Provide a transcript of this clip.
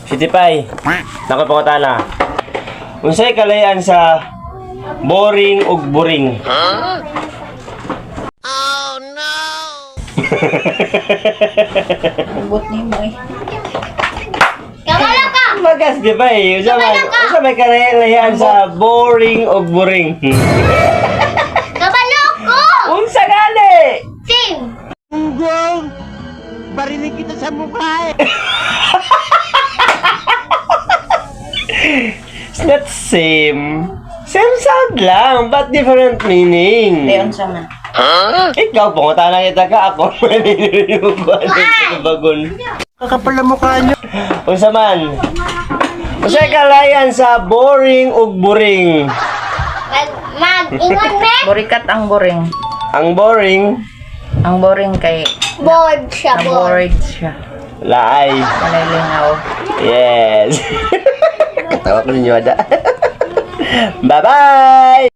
Sitipay. Nakapangutana. Unsay kalayan sa boring ug buring? Oh no! Ubot ni mo eh. Kamala ka! Magas di ba eh. Unsa may kalayan sa boring ug buring? Kabalo ko! Unsa gali? Sing! Gunggong! Barinig kita sa mukha eh! It's not same. Same sound lang, but different meaning. Leon sa man. Ikaw, pangutana kita ka ako. Manininuguan sa bagon. Kakapal na mukha niyo! Unsa man? Unsay kalayan sa boring ug buring? Mag-ingon me! Borikat ang boring. Ang boring, Ang boring kay Bored siya, bored. bored siya. laay. Nalilingaw. Yes. Katawa ko ninyo ada. Bye-bye!